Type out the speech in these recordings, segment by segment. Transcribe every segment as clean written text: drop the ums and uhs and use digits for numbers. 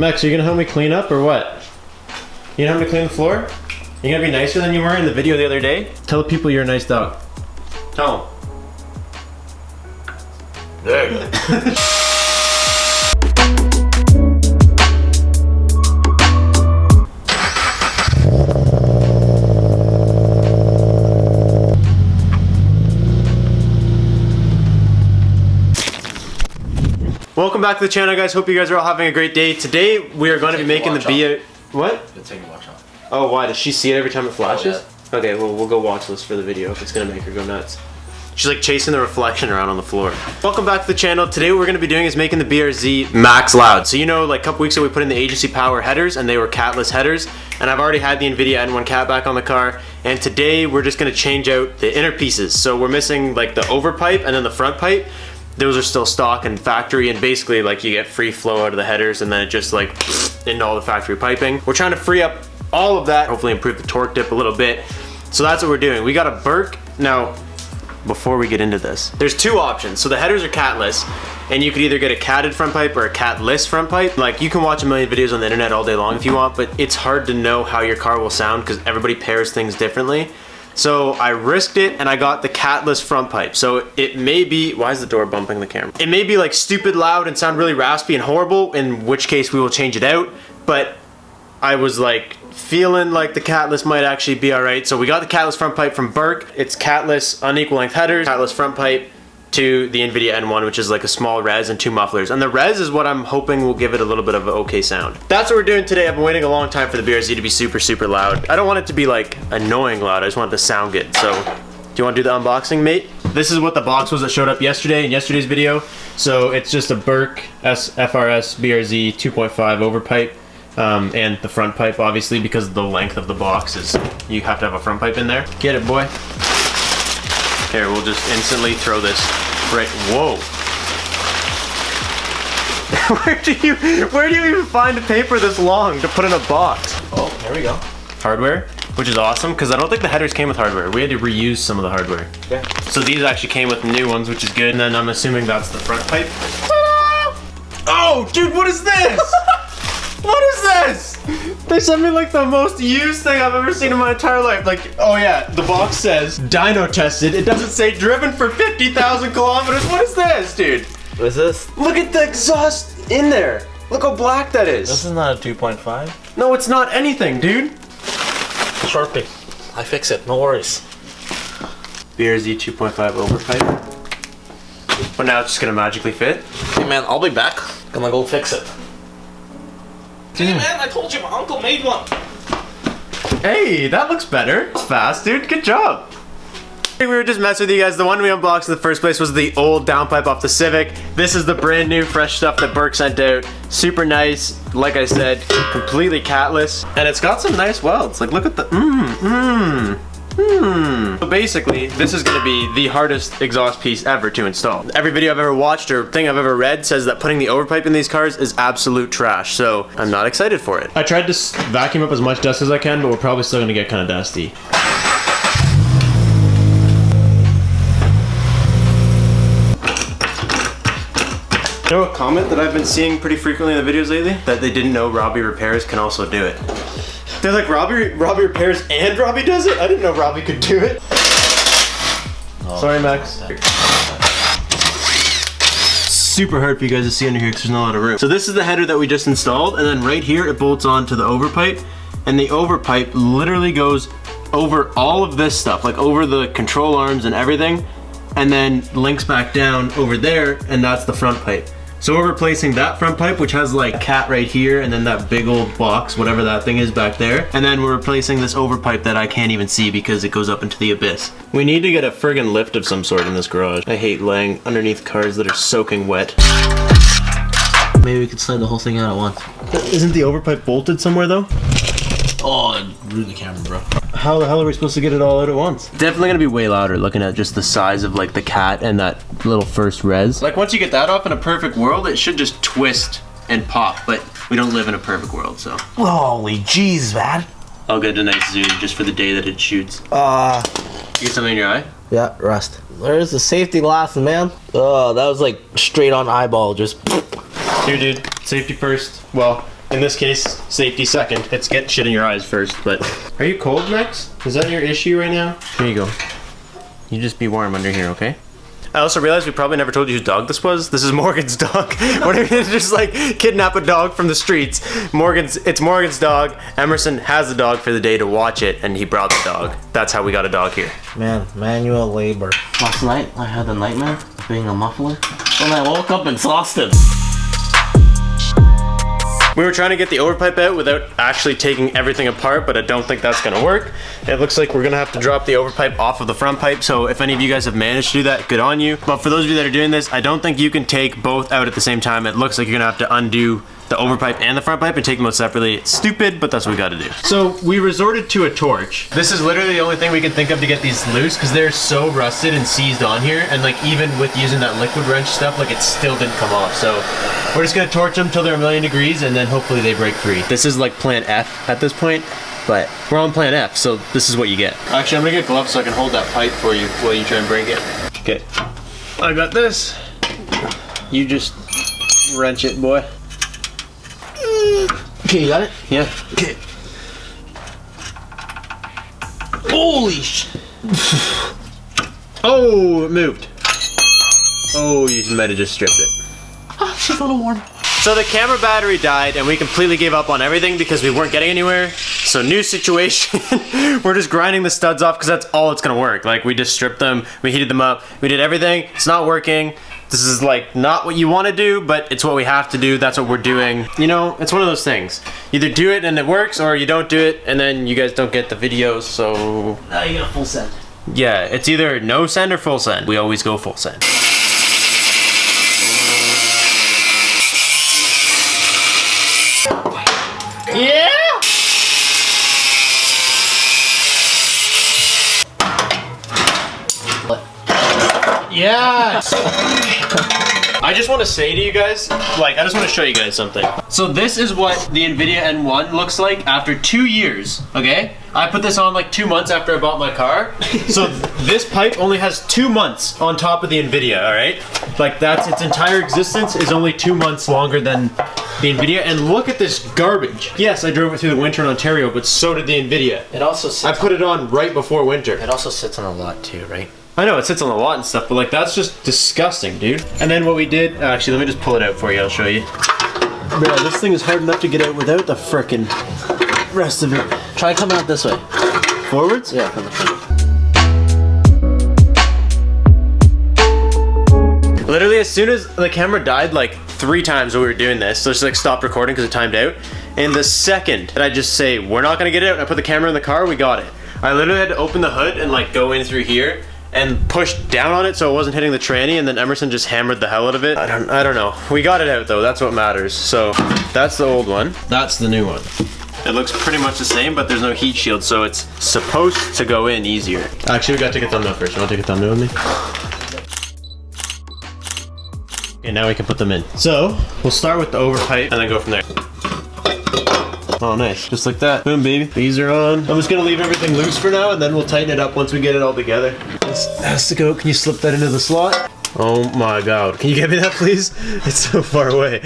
Max, are you gonna help me clean up or what? You gonna help me clean the floor? You gonna be nicer than you were in the video the other day? Tell the people you're a nice dog. Tell them. There you go. Welcome back to the channel, guys. Hope you guys are all having a great day. Today we are going to be making the What? It's taking watch off. Oh, why? Does she see it every time it flashes? Oh, yeah. Okay, well, we'll go watch this for the video if it's going to make her go nuts. She's like chasing the reflection around on the floor. Welcome back to the channel. Today what we're going to be doing is making the BRZ MAX LOUD. So you know, like a couple weeks ago we put in the agency power headers and they were catless headers. And I've already had the NVIDIA N1 cat back on the car. And today we're just going to change out the inner pieces. So we're missing like the over pipe and then the front pipe. Those are still stock and factory, and basically like you get free flow out of the headers and then it just like into all the factory piping. We're trying to free up all of that, hopefully improve the torque dip a little bit. So that's what we're doing. We got a Burke. Now, before we get into this, there's two options. So the headers are catless, and you could either get a catted front pipe or a catless front pipe. Like you can watch a million videos on the internet all day long if you want, but it's hard to know how your car will sound because everybody pairs things differently. So I risked it and I got the catless front pipe. So it may be, why is the door bumping the camera? It may be like stupid loud and sound really raspy and horrible, in which case we will change it out. But I was like feeling like the catless might actually be all right. So we got the catless front pipe from Burke. It's catless unequal length headers, catless front pipe to the NVIDIA N1, which is like a small res and two mufflers. And the res is what I'm hoping will give it a little bit of an okay sound. That's what we're doing today. I've been waiting a long time for the BRZ to be super, super loud. I don't want it to be like annoying loud. I just want it to sound good. So, do you want to do the unboxing, mate? This is what the box was that showed up yesterday in yesterday's video. So it's just a Burke FRS BRZ 2.5 overpipe. And the front pipe, obviously, because the length of the box is, you have to have a front pipe in there. Get it, boy. Here, we'll just instantly throw this right. Whoa. Where do you even find a paper this long to put in a box? Oh, there we go. Hardware, which is awesome because I don't think the headers came with hardware. We had to reuse some of the hardware. Yeah. So these actually came with new ones, which is good. And then I'm assuming that's the front pipe. Oh, dude, what is this? What is this? They sent me like the most used thing I've ever seen in my entire life. Like, oh yeah, the box says dyno tested. It doesn't say driven for 50,000 kilometers. What is this, dude? What is this? Look at the exhaust in there. Look how black that is. This is not a 2.5. No, it's not anything, dude. Sharpie. I fix it, no worries. BRZ 2.5 overpipe. But now it's just gonna magically fit. Hey man, I'll be back. Gonna go fix it. Hey man, I told you my uncle made one. Hey, that looks better. It's fast, dude. Good job. We were just messing with you guys. The one we unboxed in the first place was the old downpipe off the Civic. This is the brand new fresh stuff that Burke sent out. Super nice. Like I said, completely catless. And it's got some nice welds. Like, look at the So basically, this is gonna be the hardest exhaust piece ever to install. Every video I've ever watched or thing I've ever read says that putting the overpipe in these cars is absolute trash, so I'm not excited for it. I tried to vacuum up as much dust as I can, but we're probably still gonna get kind of dusty. You know a comment that I've been seeing pretty frequently in the videos lately? That they didn't know Robbie Repairs can also do it. They're like, Robbie repairs and Robbie does it? I didn't know Robbie could do it. Oh, sorry, Max. Super hard for you guys to see under here because there's not a lot of room. So this is the header that we just installed, and then right here it bolts onto the overpipe, and the overpipe literally goes over all of this stuff, like over the control arms and everything, and then links back down over there, and that's the front pipe. So we're replacing that front pipe, which has like a cat right here, and then that big old box, whatever that thing is back there. And then we're replacing this overpipe that I can't even see because it goes up into the abyss. We need to get a friggin' lift of some sort in this garage. I hate laying underneath cars that are soaking wet. Maybe we could slide the whole thing out at once. Isn't the overpipe bolted somewhere though? Oh, I ruined the camera, bro. How the hell are we supposed to get it all out at once? Definitely gonna be way louder looking at just the size of like the cat and that little first res. Like once you get that off in a perfect world, it should just twist and pop, but we don't live in a perfect world, so. Holy jeez, man. I'll get a nice zoom just for the day that it shoots. You get something in your eye? Yeah, rust. There's the safety glass, man. Oh, that was like straight on eyeball, just. Here, dude, safety first. Well, In this case, safety second. It's get shit in your eyes first, but... Are you cold, Max? Is that your issue right now? Here you go. You just be warm under here, okay? I also realized we probably never told you whose dog this was. This is Morgan's dog. What if you just like kidnap a dog from the streets? It's Morgan's dog. Emerson has the dog for the day to watch it, and he brought the dog. That's how we got a dog here. Man, manual labor. Last night, I had a nightmare of being a muffler. When I woke up, exhausted. We were trying to get the overpipe out without actually taking everything apart, but I don't think that's gonna work. It looks like we're gonna have to drop the overpipe off of the front pipe, so if any of you guys have managed to do that, good on you. But for those of you that are doing this, I don't think you can take both out at the same time. It looks like you're gonna have to undo the overpipe and the front pipe and take them out separately. It's stupid, but that's what we gotta do. So we resorted to a torch. This is literally the only thing we can think of to get these loose because they're so rusted and seized on here, and like even with using that liquid wrench stuff, like it still didn't come off. So we're just gonna torch them till they're 1,000,000 degrees and then hopefully they break free. This is like plan F at this point, but we're on plan F, so this is what you get. Actually, I'm gonna get gloves so I can hold that pipe for you while you try and break it. Okay, I got this. You just wrench it, boy. Okay, you got it? Yeah. Okay. Holy sh... Oh, it moved. Oh, you might have just stripped it. Ah, she's a little warm. So the camera battery died and we completely gave up on everything because we weren't getting anywhere. So new situation. We're just grinding the studs off because that's all it's gonna work. Like we just stripped them, we heated them up, we did everything. It's not working. This is like not what you want to do, but it's what we have to do. That's what we're doing. You know, it's one of those things. Either do it and it works, or you don't do it and then you guys don't get the videos, so... Now you get a full send. Yeah, it's either no send or full send. We always go full send. Yeah! Yes! I just want to say to you guys, like, I just want to show you guys something. So this is what the NVIDIA N1 looks like after 2 years, okay? I put this on like 2 months after I bought my car. So this pipe only has 2 months on top of the NVIDIA, all right? Like that's its entire existence is only 2 months longer than the NVIDIA. And look at this garbage. Yes, I drove it through the winter in Ontario, but so did the NVIDIA. It also sits I put it on right before winter. It also sits on a lot too, right? I know, it sits on the lot and stuff, but like that's just disgusting, dude. And then what we did, actually, let me just pull it out for you, I'll show you. Bro, this thing is hard enough to get out without the frickin' rest of it. Try coming out this way. Forwards? Yeah, from the front. Literally, as soon as the camera died, like 3 times when we were doing this, so just like stopped recording because it timed out. And the second that I just say, we're not gonna get it out, and I put the camera in the car, we got it. I literally had to open the hood and like go in through here and push down on it so it wasn't hitting the tranny, and then Emerson just hammered the hell out of it. I don't know. We got it out though, that's what matters. So that's the old one. That's the new one. It looks pretty much the same, but there's no heat shield, so it's supposed to go in easier. Actually, we gotta take a thumbnail first. You wanna take a thumbnail with me? Okay, now we can put them in. So, we'll start with the overpipe and then go from there. Oh, nice. Just like that. Boom, baby. These are on. I'm just gonna leave everything loose for now, and then we'll tighten it up once we get it all together. This has to go. Can you slip that into the slot? Oh my God. Can you get me that, please? It's so far away.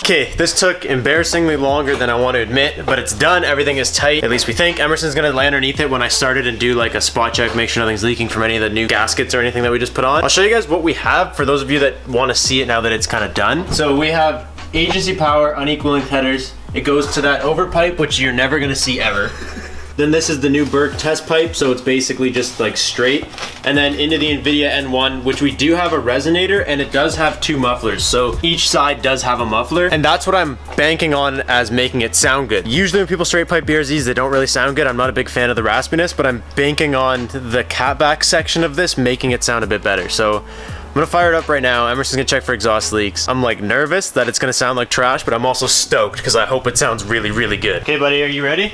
Okay, this took embarrassingly longer than I want to admit, but it's done. Everything is tight, at least we think. Emerson's gonna lay underneath it when I started and do like a spot check, make sure nothing's leaking from any of the new gaskets or anything that we just put on. I'll show you guys what we have for those of you that want to see it now that it's kind of done. So we have agency power, unequal length headers. It goes to that overpipe, which you're never gonna see ever. Then this is the new Berg test pipe, so it's basically just like straight. And then into the NVIDIA N1, which we do have a resonator, and it does have 2 mufflers. So each side does have a muffler, and that's what I'm banking on as making it sound good. Usually when people straight pipe BRZs, they don't really sound good. I'm not a big fan of the raspiness, but I'm banking on the catback section of this making it sound a bit better. So I'm gonna fire it up right now. Emerson's gonna check for exhaust leaks. I'm like nervous that it's gonna sound like trash, but I'm also stoked because I hope it sounds really, really good. Okay, buddy, are you ready?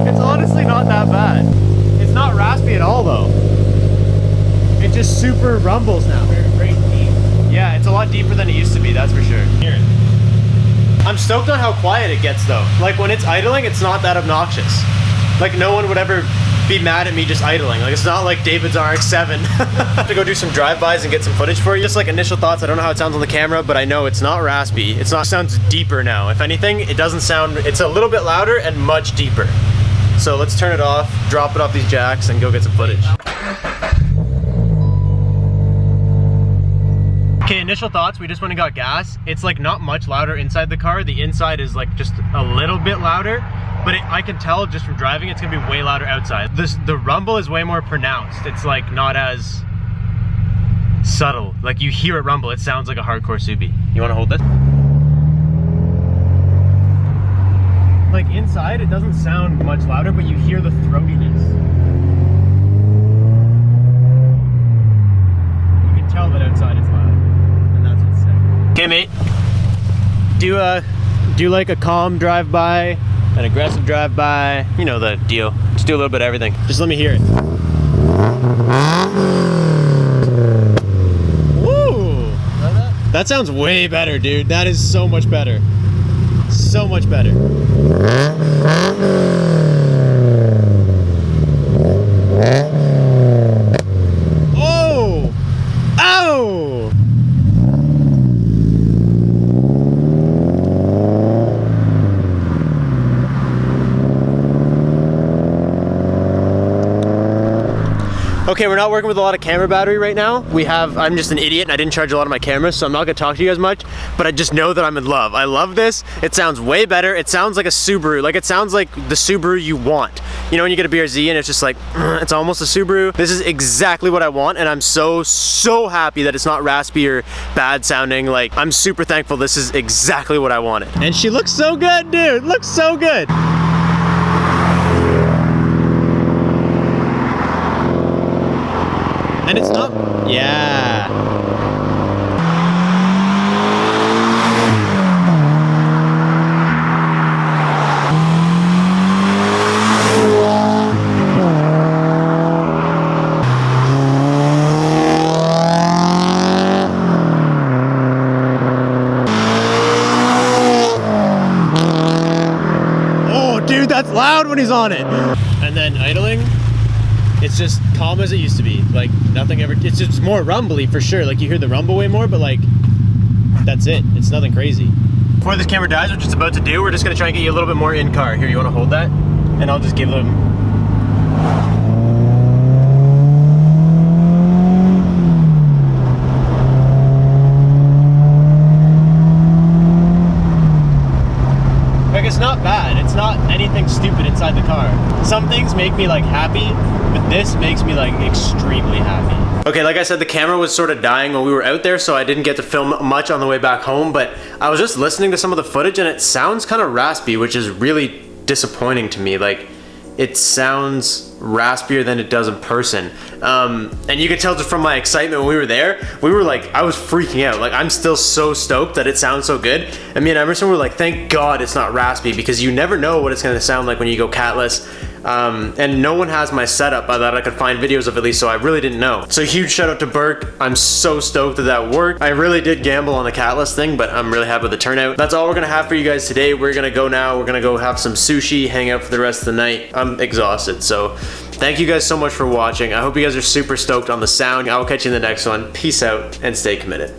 It's honestly not that bad. It's not raspy at all though. It just super rumbles now. Very deep. Yeah, it's a lot deeper than it used to be, that's for sure. Here. I'm stoked on how quiet it gets though. Like when it's idling, it's not that obnoxious. Like no one would ever be mad at me just idling. Like it's not like David's RX-7. To go do some drive-bys and get some footage for you. Just like initial thoughts, I don't know how it sounds on the camera, but I know it's not raspy. It sounds deeper now. If anything, it doesn't sound, it's a little bit louder and much deeper. So let's turn it off, drop it off these jacks, and go get some footage. Okay, initial thoughts, we just went and got gas. It's like not much louder inside the car. The inside is like just a little bit louder, but I can tell just from driving it's gonna be way louder outside. The rumble is way more pronounced. It's like not as subtle. Like you hear it rumble, it sounds like a hardcore Subi. You wanna hold this? Like inside, it doesn't sound much louder, but you hear the throatiness. You can tell that outside it's loud, and that's what's sick. Okay, mate. Do like a calm drive-by, an aggressive drive-by. You know the deal. Just do a little bit of everything. Just let me hear it. Woo! That sounds way better, dude. That is so much better. So much better. Oh! Ow! Okay, we're not working with a lot of camera battery right now. I'm just an idiot and I didn't charge a lot of my cameras, so I'm not gonna talk to you guys much, but I just know that I'm in love. I love this. It sounds way better. It sounds like a Subaru. Like it sounds like the Subaru you want. You know when you get a BRZ and it's just like, it's almost a Subaru. This is exactly what I want, and I'm so happy that it's not raspy or bad sounding. Like, I'm super thankful. This is exactly what I wanted. And she looks so good, dude. Looks so good. And it's not, yeah. Oh, dude, that's loud when he's on it. And then idling. It's just calm as it used to be. Like nothing ever, it's just more rumbly for sure. Like you hear the rumble way more, but like, that's it. It's nothing crazy. Before this camera dies, which it's about to do, we're just gonna try and get you a little bit more in car. Here, you wanna hold that? And I'll just give them. Like it's not bad. It's not anything stupid inside the car. Some things make me like happy, but this makes me like extremely happy. Okay, like I said, the camera was sort of dying when we were out there, so I didn't get to film much on the way back home, but I was just listening to some of the footage and it sounds kind of raspy, which is really disappointing to me. Like, it sounds raspier than it does in person. And you could tell just from my excitement when we were there, we were like, I was freaking out. Like, I'm still so stoked that it sounds so good. And me and Emerson were like, thank God it's not raspy, because you never know what it's gonna sound like when you go catless. And no one has my setup that I could find videos of at least, so I really didn't know. So huge shout out to Burke. I'm so stoked that that worked. I really did gamble on the catless thing, but I'm really happy with the turnout. That's all we're gonna have for you guys today. We're gonna go now. We're gonna go have some sushi, hang out for the rest of the night. I'm exhausted, so thank you guys so much for watching. I hope you guys are super stoked on the sound. I will catch you in the next one. Peace out and stay committed.